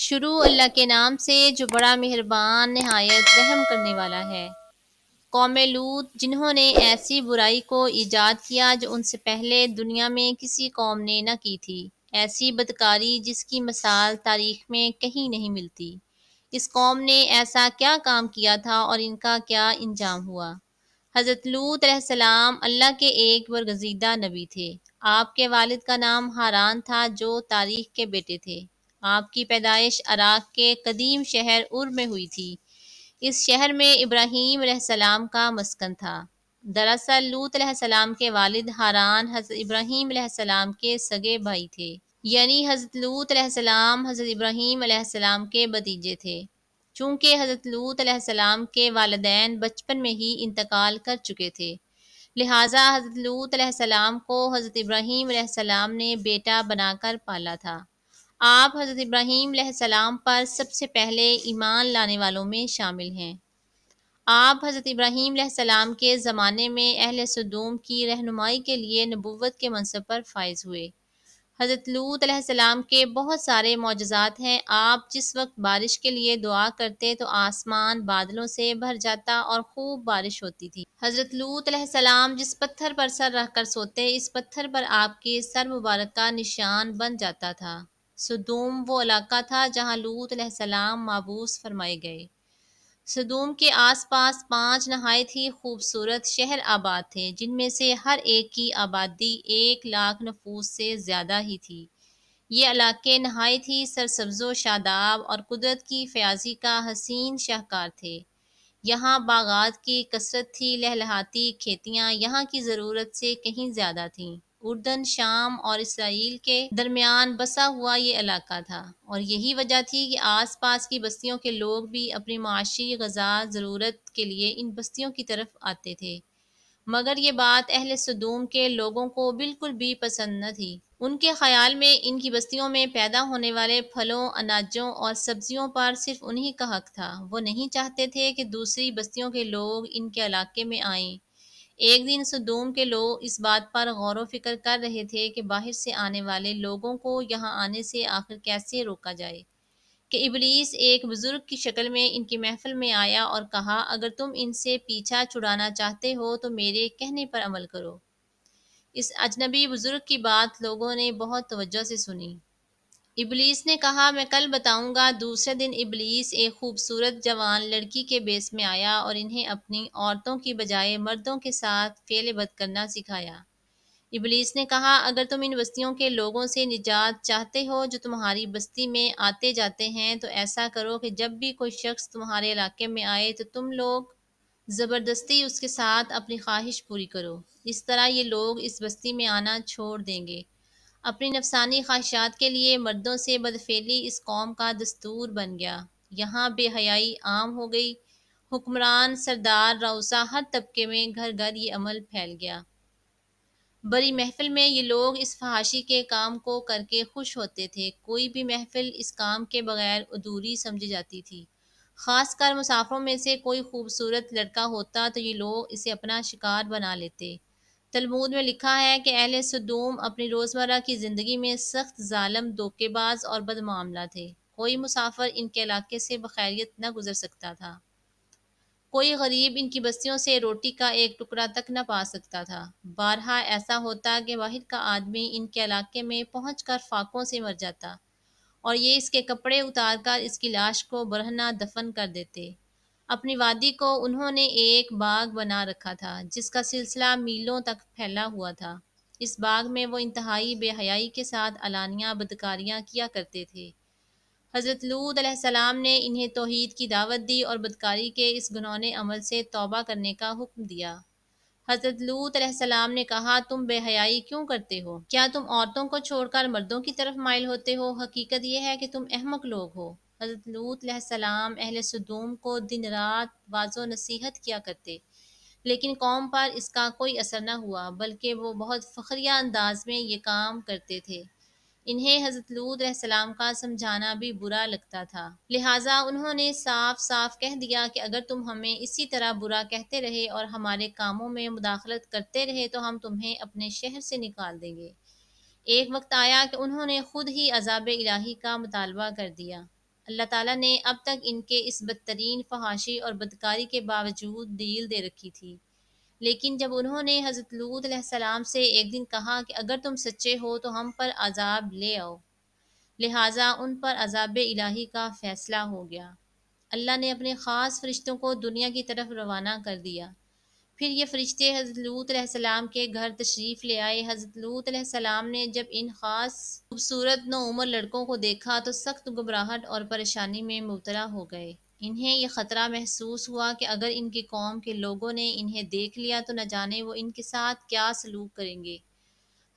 شروع اللہ کے نام سے جو بڑا مہربان نہایت رحم کرنے والا ہے۔ قوم لوط جنہوں نے ایسی برائی کو ایجاد کیا جو ان سے پہلے دنیا میں کسی قوم نے نہ کی تھی، ایسی بدکاری جس کی مثال تاریخ میں کہیں نہیں ملتی۔ اس قوم نے ایسا کیا کام کیا تھا اور ان کا کیا انجام ہوا؟ حضرت لوط علیہ السلام اللہ کے ایک برگزیدہ نبی تھے۔ آپ کے والد کا نام ہاران تھا جو تاریخ کے بیٹے تھے۔ آپ کی پیدائش عراق کے قدیم شہر ار میں ہوئی تھی۔ اس شہر میں ابراہیم علیہ السلام کا مسکن تھا۔ دراصل لوط علیہ السلام کے والد ہاران حضرت ابراہیم علیہ السلام کے سگے بھائی تھے، یعنی حضرت لوط علیہ السلام حضرت ابراہیم علیہ السلام کے بھتیجے تھے۔ چونکہ حضرت لوط علیہ السلام کے والدین بچپن میں ہی انتقال کر چکے تھے، لہٰذا حضرت لوط علیہ السلام کو حضرت ابراہیم علیہ السلام نے بیٹا بنا کر پالا تھا۔ آپ حضرت ابراہیم علیہ السلام پر سب سے پہلے ایمان لانے والوں میں شامل ہیں۔ آپ حضرت ابراہیم علیہ السلام کے زمانے میں اہل سدوم کی رہنمائی کے لیے نبوت کے منصب پر فائز ہوئے۔ حضرت لوط علیہ السلام کے بہت سارے معجزات ہیں۔ آپ جس وقت بارش کے لیے دعا کرتے تو آسمان بادلوں سے بھر جاتا اور خوب بارش ہوتی تھی۔ حضرت لوط علیہ السلام جس پتھر پر سر رکھ کر سوتے، اس پتھر پر آپ کے سر مبارک کا نشان بن جاتا تھا۔ سدوم وہ علاقہ تھا جہاں لوط علیہ السلام مبعوث فرمائے گئے۔ سدوم کے آس پاس 5 نہایت ہی خوبصورت شہر آباد تھے، جن میں سے ہر ایک کی آبادی 1,00,000 نفوس سے زیادہ ہی تھی۔ یہ علاقے نہایت ہی سرسبز و شاداب اور قدرت کی فیاضی کا حسین شاہکار تھے۔ یہاں باغات کی کثرت تھی، لہلہاتی کھیتیاں یہاں کی ضرورت سے کہیں زیادہ تھیں۔ اردن، شام اور اسرائیل کے درمیان بسا ہوا یہ علاقہ تھا، اور یہی وجہ تھی کہ آس پاس کی بستیوں کے لوگ بھی اپنی معاشی غذا ضرورت کے لیے ان بستیوں کی طرف آتے تھے۔ مگر یہ بات اہل سدوم کے لوگوں کو بالکل بھی پسند نہ تھی۔ ان کے خیال میں ان کی بستیوں میں پیدا ہونے والے پھلوں، اناجوں اور سبزیوں پر صرف انہی کا حق تھا۔ وہ نہیں چاہتے تھے کہ دوسری بستیوں کے لوگ ان کے علاقے میں آئیں۔ ایک دن سدوم کے لوگ اس بات پر غور و فکر کر رہے تھے کہ باہر سے آنے والے لوگوں کو یہاں آنے سے آخر کیسے روکا جائے، کہ ابلیس ایک بزرگ کی شکل میں ان کی محفل میں آیا اور کہا، اگر تم ان سے پیچھا چھڑانا چاہتے ہو تو میرے کہنے پر عمل کرو۔ اس اجنبی بزرگ کی بات لوگوں نے بہت توجہ سے سنی۔ ابلیس نے کہا، میں کل بتاؤں گا۔ دوسرے دن ابلیس ایک خوبصورت جوان لڑکی کے بیس میں آیا اور انہیں اپنی عورتوں کی بجائے مردوں کے ساتھ فعل بد کرنا سکھایا۔ ابلیس نے کہا، اگر تم ان بستیوں کے لوگوں سے نجات چاہتے ہو جو تمہاری بستی میں آتے جاتے ہیں، تو ایسا کرو کہ جب بھی کوئی شخص تمہارے علاقے میں آئے تو تم لوگ زبردستی اس کے ساتھ اپنی خواہش پوری کرو۔ اس طرح یہ لوگ اس بستی میں آنا چھوڑ دیں گے۔ اپنی نفسانی خواہشات کے لیے مردوں سے بدفعلی اس قوم کا دستور بن گیا۔ یہاں بے حیائی عام ہو گئی۔ حکمران، سردار، رؤسا، ہر طبقے میں گھر گھر یہ عمل پھیل گیا۔ بڑی محفل میں یہ لوگ اس فحاشی کے کام کو کر کے خوش ہوتے تھے۔ کوئی بھی محفل اس کام کے بغیر ادھوری سمجھی جاتی تھی۔ خاص کر مسافروں میں سے کوئی خوبصورت لڑکا ہوتا تو یہ لوگ اسے اپنا شکار بنا لیتے۔ تلمود میں لکھا ہے کہ اہل سدوم اپنی روزمرہ کی زندگی میں سخت ظالم، دھوکے باز اور بدمعاملہ تھے۔ کوئی مسافر ان کے علاقے سے بخیریت نہ گزر سکتا تھا۔ کوئی غریب ان کی بستیوں سے روٹی کا ایک ٹکڑا تک نہ پا سکتا تھا۔ بارہا ایسا ہوتا کہ باہر کا آدمی ان کے علاقے میں پہنچ کر فاقوں سے مر جاتا، اور یہ اس کے کپڑے اتار کر اس کی لاش کو برہنہ دفن کر دیتے۔ اپنی وادی کو انہوں نے ایک باغ بنا رکھا تھا جس کا سلسلہ میلوں تک پھیلا ہوا تھا۔ اس باغ میں وہ انتہائی بے حیائی کے ساتھ علانیہ بدکاریاں کیا کرتے تھے۔ حضرت لوط علیہ السلام نے انہیں توحید کی دعوت دی اور بدکاری کے اس گھنونے عمل سے توبہ کرنے کا حکم دیا۔ حضرت لوط علیہ السلام نے کہا، تم بے حیائی کیوں کرتے ہو؟ کیا تم عورتوں کو چھوڑ کر مردوں کی طرف مائل ہوتے ہو؟ حقیقت یہ ہے کہ تم احمق لوگ ہو۔ حضرت لوط علیہ السلام اہل سدوم کو دن رات واعظ و نصیحت کیا کرتے، لیکن قوم پر اس کا کوئی اثر نہ ہوا، بلکہ وہ بہت فخریہ انداز میں یہ کام کرتے تھے۔ انہیں حضرت لوط علیہ السلام کا سمجھانا بھی برا لگتا تھا، لہٰذا انہوں نے صاف صاف کہہ دیا کہ اگر تم ہمیں اسی طرح برا کہتے رہے اور ہمارے کاموں میں مداخلت کرتے رہے تو ہم تمہیں اپنے شہر سے نکال دیں گے۔ ایک وقت آیا کہ انہوں نے خود ہی عذاب الہی کا مطالبہ کر دیا۔ اللہ تعالیٰ نے اب تک ان کے اس بدترین فحاشی اور بدکاری کے باوجود ڈیل دے رکھی تھی، لیکن جب انہوں نے حضرت لوط علیہ السلام سے ایک دن کہا کہ اگر تم سچے ہو تو ہم پر عذاب لے آؤ، لہٰذا ان پر عذاب الہی کا فیصلہ ہو گیا۔ اللہ نے اپنے خاص فرشتوں کو دنیا کی طرف روانہ کر دیا۔ پھر یہ فرشتے حضرت لوط علیہ السلام کے گھر تشریف لے آئے۔ حضرت لوط علیہ السلام نے جب ان خاص خوبصورت نوعمر لڑکوں کو دیکھا تو سخت گھبراہٹ اور پریشانی میں مبتلا ہو گئے۔ انہیں یہ خطرہ محسوس ہوا کہ اگر ان کی قوم کے لوگوں نے انہیں دیکھ لیا تو نہ جانے وہ ان کے ساتھ کیا سلوک کریں گے۔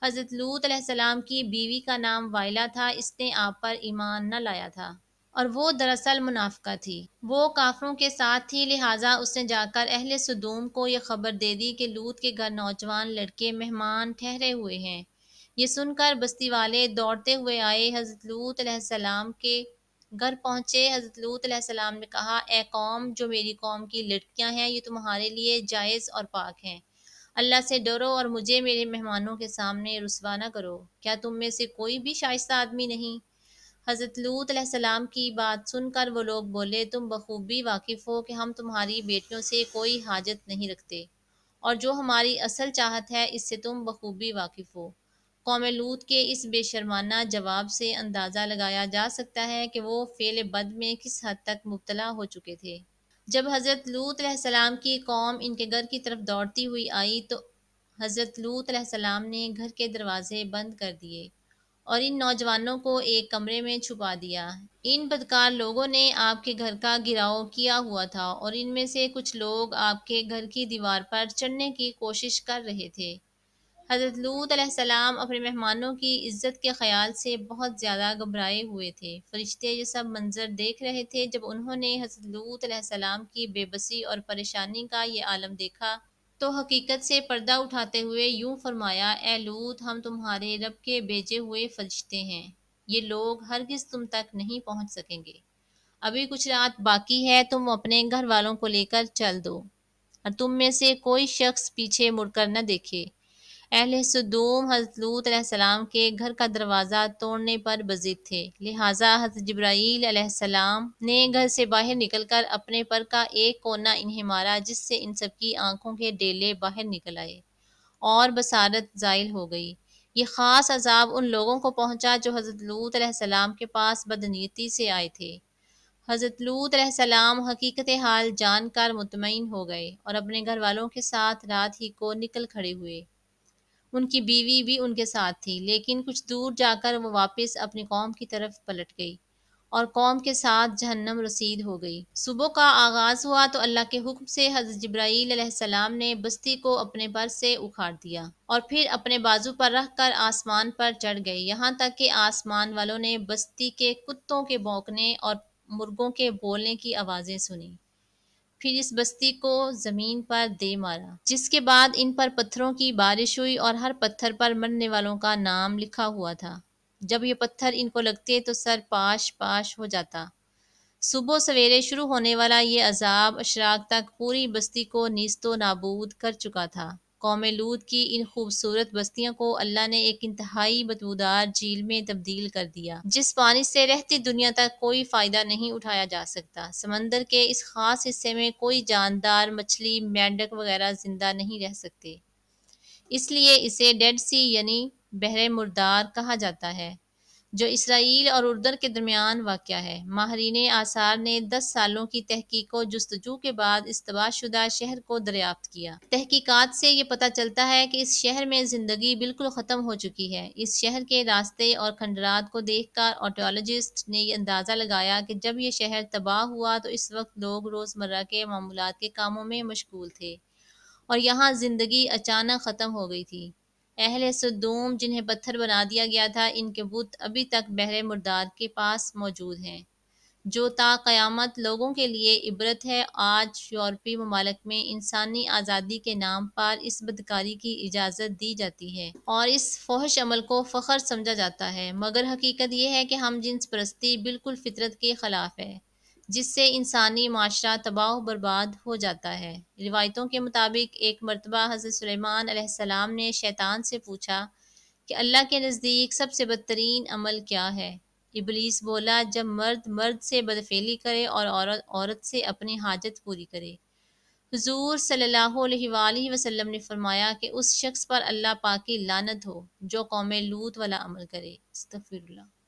حضرت لوط علیہ السلام کی بیوی کا نام وائلہ تھا، اس نے آپ پر ایمان نہ لایا تھا اور وہ دراصل منافقہ تھی، وہ کافروں کے ساتھ تھی، لہٰذا اس نے جا کر اہل سدوم کو یہ خبر دے دی کہ لوط کے گھر نوجوان لڑکے مہمان ٹھہرے ہوئے ہیں۔ یہ سن کر بستی والے دوڑتے ہوئے آئے، حضرت لوط علیہ السلام کے گھر پہنچے۔ حضرت لوط علیہ السلام نے کہا، اے قوم، جو میری قوم کی لڑکیاں ہیں یہ تمہارے لیے جائز اور پاک ہیں، اللہ سے ڈرو اور مجھے میرے مہمانوں کے سامنے رسوا نہ کرو، کیا تم میں سے کوئی بھی شائستہ آدمی نہیں؟ حضرت لوط علیہ السلام کی بات سن کر وہ لوگ بولے، تم بخوبی واقف ہو کہ ہم تمہاری بیٹیوں سے کوئی حاجت نہیں رکھتے، اور جو ہماری اصل چاہت ہے اس سے تم بخوبی واقف ہو۔ قوم لوط کے اس بے شرمانہ جواب سے اندازہ لگایا جا سکتا ہے کہ وہ فعل بد میں کس حد تک مبتلا ہو چکے تھے۔ جب حضرت لوط علیہ السلام کی قوم ان کے گھر کی طرف دوڑتی ہوئی آئی تو حضرت لوط علیہ السلام نے گھر کے دروازے بند کر دیے اور ان نوجوانوں کو ایک کمرے میں چھپا دیا۔ ان بدکار لوگوں نے آپ کے گھر کا گھراؤ کیا ہوا تھا اور ان میں سے کچھ لوگ آپ کے گھر کی دیوار پر چڑھنے کی کوشش کر رہے تھے۔ حضرت لوط علیہ السلام اپنے مہمانوں کی عزت کے خیال سے بہت زیادہ گھبرائے ہوئے تھے۔ فرشتے یہ سب منظر دیکھ رہے تھے۔ جب انہوں نے حضرت لوط علیہ السلام کی بے بسی اور پریشانی کا یہ عالم دیکھا تو حقیقت سے پردہ اٹھاتے ہوئے یوں فرمایا، اے لوط، ہم تمہارے رب کے بھیجے ہوئے فرشتے ہیں، یہ لوگ ہرگز تم تک نہیں پہنچ سکیں گے، ابھی کچھ رات باقی ہے، تم اپنے گھر والوں کو لے کر چل دو اور تم میں سے کوئی شخص پیچھے مڑ کر نہ دیکھے۔ اہل سدوم حضرت لوط علیہ السلام کے گھر کا دروازہ توڑنے پر بضد تھے، لہٰذا حضرت جبرائیل علیہ السلام نے گھر سے باہر نکل کر اپنے پر کا ایک کونا انہیں مارا، جس سے ان سب کی آنکھوں کے ڈیلے باہر نکل آئے اور بصارت زائل ہو گئی۔ یہ خاص عذاب ان لوگوں کو پہنچا جو حضرت لوط علیہ السلام کے پاس بدنیتی سے آئے تھے۔ حضرت لوط علیہ السلام حقیقت حال جان کر مطمئن ہو گئے اور اپنے گھر والوں کے ساتھ رات ہی کو نکل کھڑے ہوئے۔ ان کی بیوی بھی ان کے ساتھ تھی، لیکن کچھ دور جا کر وہ واپس اپنی قوم کی طرف پلٹ گئی اور قوم کے ساتھ جہنم رسید ہو گئی۔ صبح کا آغاز ہوا تو اللہ کے حکم سے حضرت جبرائیل علیہ السلام نے بستی کو اپنے پر سے اکھاڑ دیا اور پھر اپنے بازو پر رکھ کر آسمان پر چڑھ گئے، یہاں تک کہ آسمان والوں نے بستی کے کتوں کے بھونکنے اور مرغوں کے بولنے کی آوازیں سنی، پھر اس بستی کو زمین پر دے مارا، جس کے بعد ان پر پتھروں کی بارش ہوئی اور ہر پتھر پر مرنے والوں کا نام لکھا ہوا تھا۔ جب یہ پتھر ان کو لگتے تو سر پاش پاش ہو جاتا۔ صبح سویرے شروع ہونے والا یہ عذاب اشراق تک پوری بستی کو نیست و نابود کر چکا تھا۔ قوم لوط کی ان خوبصورت بستیوں کو اللہ نے ایک انتہائی بدبودار جھیل میں تبدیل کر دیا، جس پانی سے رہتی دنیا تک کوئی فائدہ نہیں اٹھایا جا سکتا۔ سمندر کے اس خاص حصے میں کوئی جاندار مچھلی، مینڈک وغیرہ زندہ نہیں رہ سکتے، اس لیے اسے ڈیڈ سی یعنی بحر مردار کہا جاتا ہے، جو اسرائیل اور اردن کے درمیان واقع ہے۔ ماہرین آثار نے 10 سالوں کی تحقیق و جستجو کے بعد اس تباہ شدہ شہر کو دریافت کیا۔ تحقیقات سے یہ پتہ چلتا ہے کہ اس شہر میں زندگی بالکل ختم ہو چکی ہے۔ اس شہر کے راستے اور کھنڈرات کو دیکھ کر آرکیالوجسٹ نے یہ اندازہ لگایا کہ جب یہ شہر تباہ ہوا تو اس وقت لوگ روزمرہ کے معمولات کے کاموں میں مشغول تھے اور یہاں زندگی اچانک ختم ہو گئی تھی۔ اہل سدوم جنہیں پتھر بنا دیا گیا تھا، ان کے بت ابھی تک بحر مردار کے پاس موجود ہیں، جو تا قیامت لوگوں کے لیے عبرت ہے۔ آج یورپی ممالک میں انسانی آزادی کے نام پر اس بدکاری کی اجازت دی جاتی ہے اور اس فحش عمل کو فخر سمجھا جاتا ہے، مگر حقیقت یہ ہے کہ ہم جنس پرستی بالکل فطرت کے خلاف ہے، جس سے انسانی معاشرہ تباہ و برباد ہو جاتا ہے۔ روایتوں کے مطابق ایک مرتبہ حضرت سلیمان علیہ السلام نے شیطان سے پوچھا کہ اللہ کے نزدیک سب سے بدترین عمل کیا ہے؟ ابلیس بولا، جب مرد مرد سے بدفعلی کرے اور عورت عورت سے اپنی حاجت پوری کرے۔ حضور صلی اللہ علیہ وآلہ وسلم نے فرمایا کہ اس شخص پر اللہ پاک کی لعنت ہو جو قوم لوط والا عمل کرے۔ استغفر اللہ۔